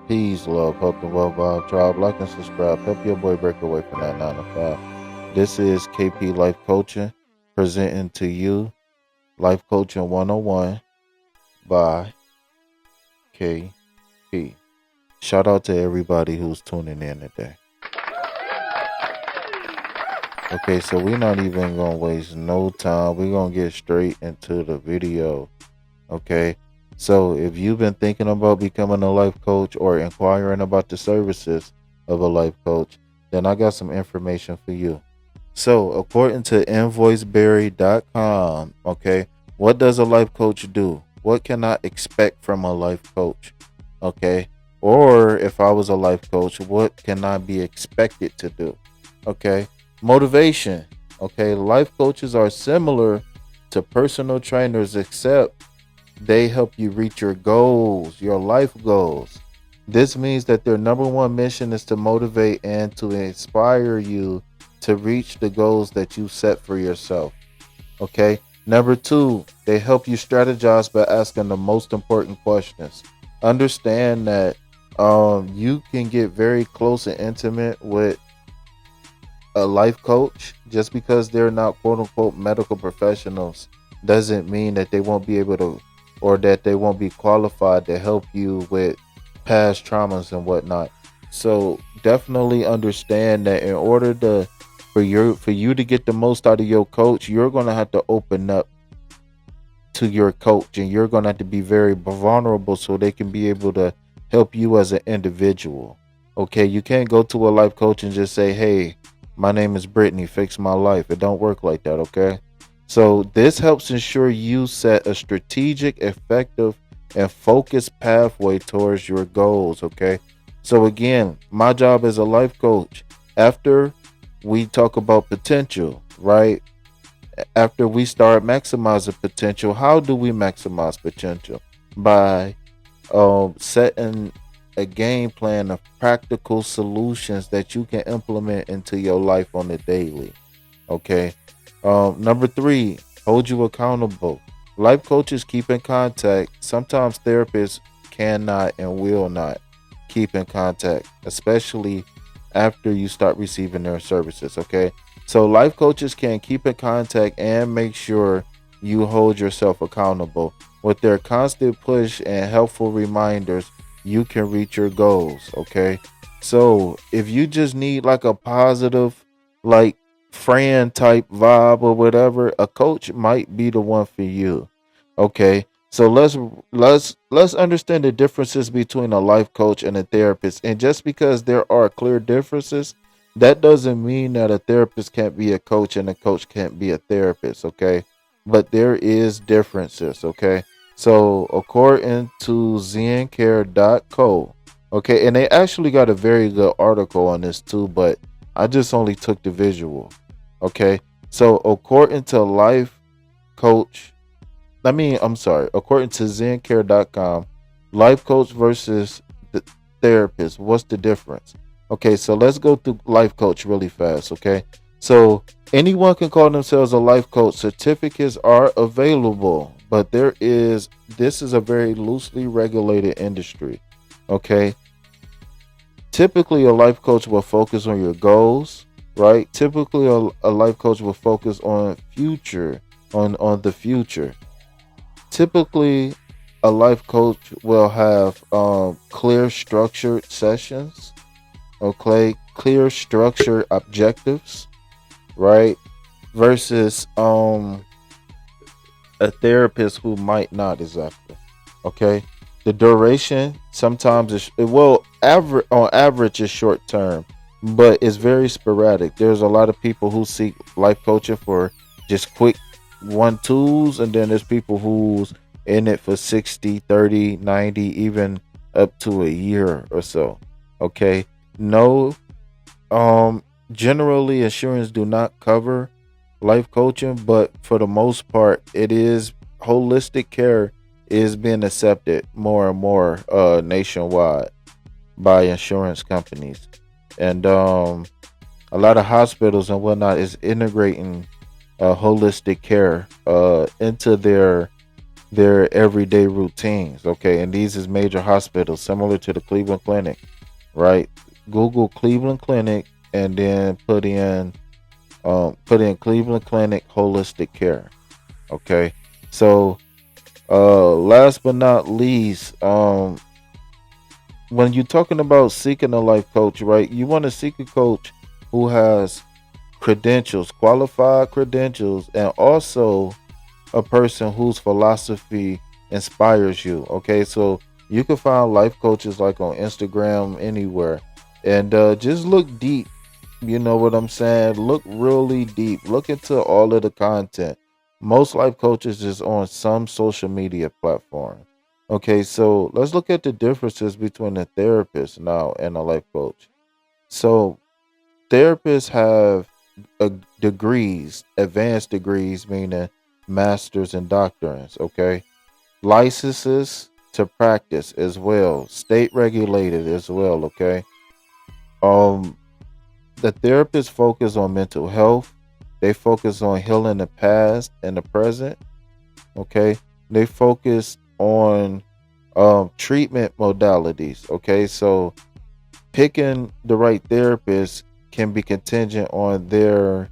Peace, love, health, and well vibe tribe. Like and subscribe. Help your boy break away from that 9 to 5. This is KP Life Coaching, presenting to you Life Coaching 101 by KP. Shout out to everybody who's tuning in today. Okay, so we're not even going to waste no time. We're going to get straight into the video. Okay, so if you've been thinking about becoming a life coach or inquiring about the services of a life coach, then I got some information for you. So, according to invoiceberry.com, okay, what does a life coach do? What can I expect from a life coach? Okay, or if I was a life coach, what can I be expected to do? Okay, motivation. Okay, life coaches are similar to personal trainers, except they help you reach your goals, your life goals. This means that their number one mission is to motivate and to inspire you to reach the goals that you set for yourself. Okay. Number two, they help you strategize by asking the most important questions. Understand that you can get very close and intimate with a life coach. Just because they're not quote unquote medical professionals doesn't mean that they won't be able to, or that they won't be qualified to help you with past traumas and whatnot. So definitely understand that in order to for you to get the most out of your coach, you're gonna have to open up to your coach, and you're gonna have to be very vulnerable so they can be able to help you as an individual. Okay, you can't go to a life coach and just say, "Hey, my name is Brittany, fix my life." It don't work like that. Okay. So this helps ensure you set a strategic, effective, and focused pathway towards your goals. Okay. So again, my job as a life coach, after we talk about potential, right? After we start maximizing potential, how do we maximize potential? By setting a game plan of practical solutions that you can implement into your life on the daily. Okay. Number three, hold you accountable. Life coaches keep in contact. Sometimes therapists cannot and will not keep in contact, especially after you start receiving their services. Okay. So life coaches can keep in contact and make sure you hold yourself accountable. With their constant push and helpful reminders, you can reach your goals. Okay. So if you just need like a positive, like friend type vibe or whatever, a coach might be the one for you. Okay. So let's understand the differences between a life coach and a therapist. And just because there are clear differences, that doesn't mean that a therapist can't be a coach and a coach can't be a therapist. Okay. But there is differences. Okay. So according to zencare.co, okay, and they actually got a very good article on this too, but I just only took the visual. Okay. So according to life coach, according to zencare.com, life coach versus the therapist, what's the difference? Okay, so let's go through life coach really fast. Okay. So anyone can call themselves a life coach. Certificates are available, but this is a very loosely regulated industry. Okay. Typically, a life coach will focus on your goals, right? Typically, a life coach will focus on on the future. Typically, a life coach will have clear structured sessions, okay, clear structured objectives, right? Versus a therapist who might not exactly. Okay. The duration sometimes is, well, average on average is short term, but it's very sporadic. There's a lot of people who seek life coaching for just quick one tools, and then there's people who's in it for 60, 30, 90, even up to a year or so. Okay. No, generally insurance do not cover life coaching, but for the most part, it is holistic care is being accepted more and more nationwide by insurance companies, and a lot of hospitals and whatnot is integrating holistic care into their their everyday routines. Okay, and these is major hospitals similar to the Cleveland Clinic, right? Google Cleveland Clinic and then put in Cleveland Clinic holistic care. Okay, so last but not least, when you're talking about seeking a life coach, right? You want to seek a coach who has credentials, qualified credentials, and also a person whose philosophy inspires you. Okay, so you can find life coaches like on Instagram, anywhere, and just look deep. You know what I'm saying? Look really deep. Look into all of the content. Most life coaches is on some social media platform. Okay, so let's look at the differences between a therapist now and a life coach. So therapists have degrees, advanced degrees, meaning masters and doctorate. Okay, licenses to practice as well, state regulated as well. Okay, um, the therapists focus on mental health. They focus on healing the past and the present. Okay, they focus on treatment modalities. Okay, so picking the right therapist can be contingent on their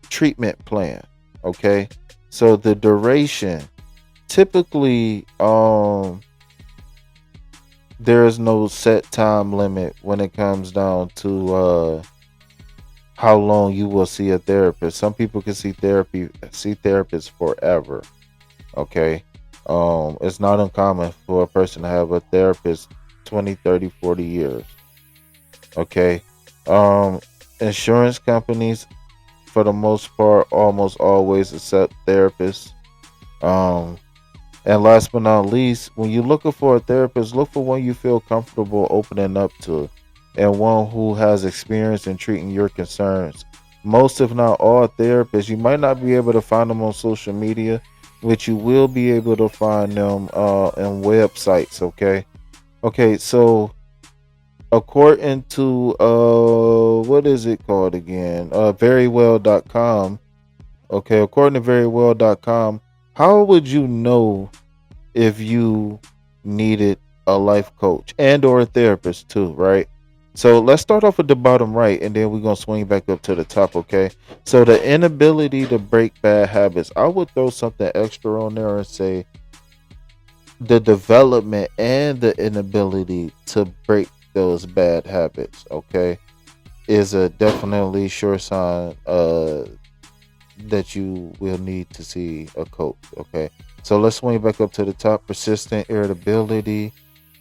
treatment plan. Okay, so the duration, typically, there is no set time limit when it comes down to how long you will see a therapist. Some people can see therapists forever. Okay, it's not uncommon for a person to have a therapist 20, 30, 40 years. Okay, um insurance companies, for the most part, almost always accept therapists. um and last but not least, when you're looking for a therapist, look for one you feel comfortable opening up to, and one who has experience in treating your concerns. Most, if not all, therapists, you might not be able to find them on social media, but you will be able to find them in websites. Okay. Okay, so according to what is it called again? Verywell.com. Okay, according to verywell.com, how would you know if you needed a life coach and or a therapist too, right? So let's start off with the bottom right, and then we're gonna swing back up to the top. Okay, so the inability to break bad habits, I would throw something extra on there and say the development and the inability to break those bad habits. Okay, is a definitely sure sign that you will need to see a coach. Okay, so let's swing back up to the top. Persistent irritability,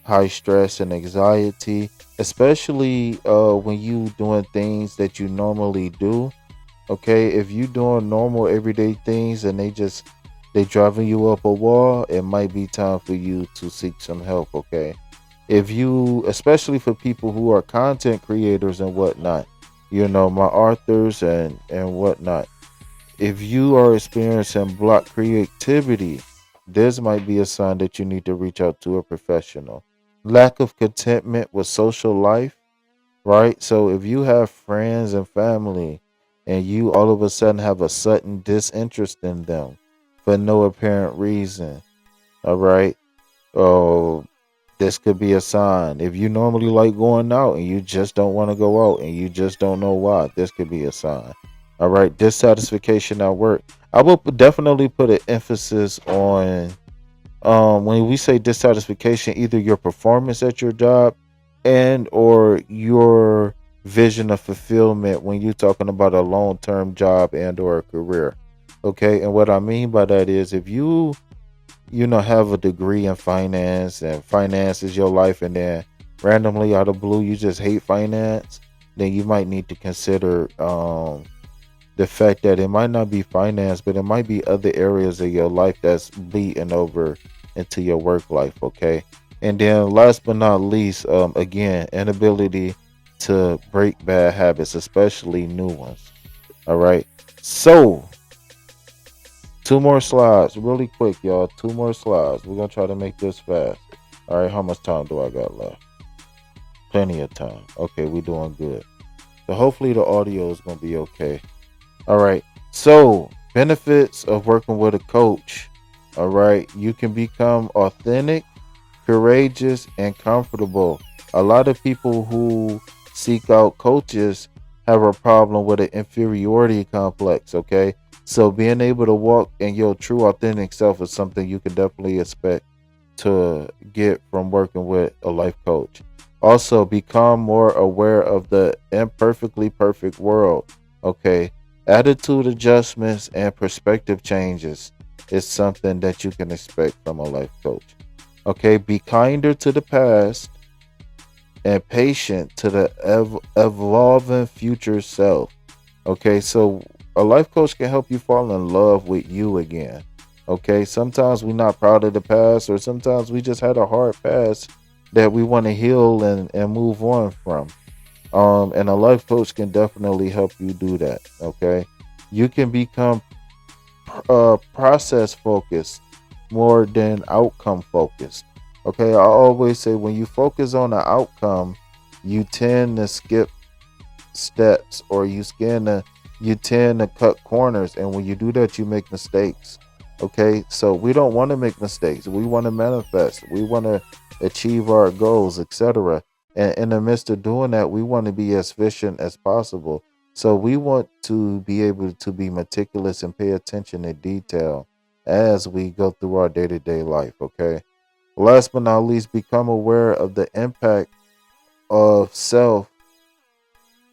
high stress and anxiety, especially when you doing things that you normally do. Okay, if you doing normal everyday things and they driving you up a wall, it might be time for you to seek some help. Okay, if you, especially for people who are content creators and whatnot, you know, my authors and whatnot, if you are experiencing block creativity, this might be a sign that you need to reach out to a professional. Lack of contentment with social life, right? So if you have friends and family and you all of a sudden have a sudden disinterest in them for no apparent reason, all right? Oh, this could be a sign. If you normally like going out and you just don't want to go out and you just don't know why, this could be a sign. All right, dissatisfaction at work. I will definitely put an emphasis on when we say dissatisfaction, either your performance at your job and or your vision of fulfillment when you're talking about a long-term job and or a career. Okay, and what I mean by that is if you know have a degree in finance and finance is your life, and then randomly out of blue you just hate finance, then you might need to consider the fact that it might not be finance, but it might be other areas of your life that's bleeding over into your work life. Okay, and then last but not least, again, inability to break bad habits, especially new ones. All right, so two more slides, really quick, y'all. Two more slides. We're gonna try to make this fast. All right, how much time do I got left? Plenty of time. Okay, we're doing good. So hopefully the audio is gonna be okay. All right. So benefits of working with a coach. All right. You can become authentic, courageous, and comfortable. A lot of people who seek out coaches have a problem with an inferiority complex. Okay. So being able to walk in your true authentic self is something you can definitely expect to get from working with a life coach. Also, become more aware of the imperfectly perfect world. Okay. Attitude adjustments and perspective changes is something that you can expect from a life coach. Okay. Be kinder to the past and patient to the evolving future self. Okay, so a life coach can help you fall in love with you again. Okay, sometimes we're not proud of the past, or sometimes we just had a hard past that we want to heal and move on from. And a life coach can definitely help you do that. Okay, you can become process focused more than outcome focused. Okay, I always say when you focus on the outcome, you tend to skip steps, or you tend to cut corners, and when you do that you make mistakes. Okay, so we don't want to make mistakes. We want to manifest, we want to achieve our goals, etc. And in the midst of doing that, we want to be as efficient as possible. So we want to be able to be meticulous and pay attention to detail as we go through our day-to-day life. Okay, last but not least, become aware of the impact of self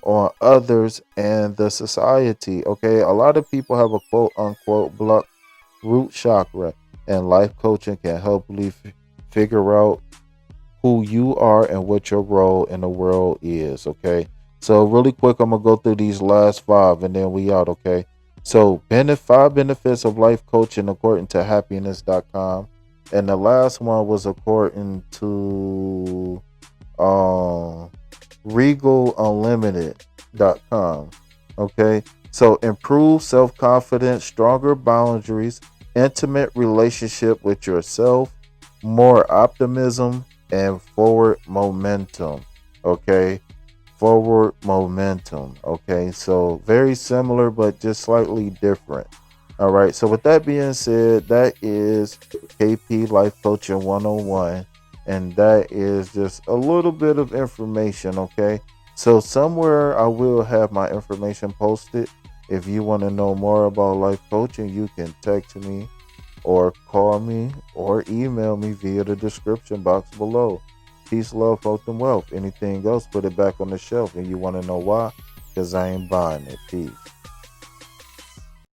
on others and the society. Okay, a lot of people have a quote unquote blocked root chakra, and life coaching can help you figure out who you are and what your role in the world is. Okay, so really quick, I'm gonna go through these last five and then we out. Okay, so five benefits of life coaching according to happiness.com, and the last one was according to um regalunlimited.com. Okay, so improve self-confidence, stronger boundaries, intimate relationship with yourself, more optimism, and forward momentum. Okay, forward momentum. Okay, so very similar but just slightly different. All right, so with that being said, that is KP Life Coaching 101, and that is just a little bit of information. Okay, so somewhere I will have my information posted. If you want to know more about life coaching, you can text me or call me or email me via the description box below. Peace, love, health, and wealth. Anything else, put it back on the shelf. And you want to know why? Because I ain't buying it. Peace.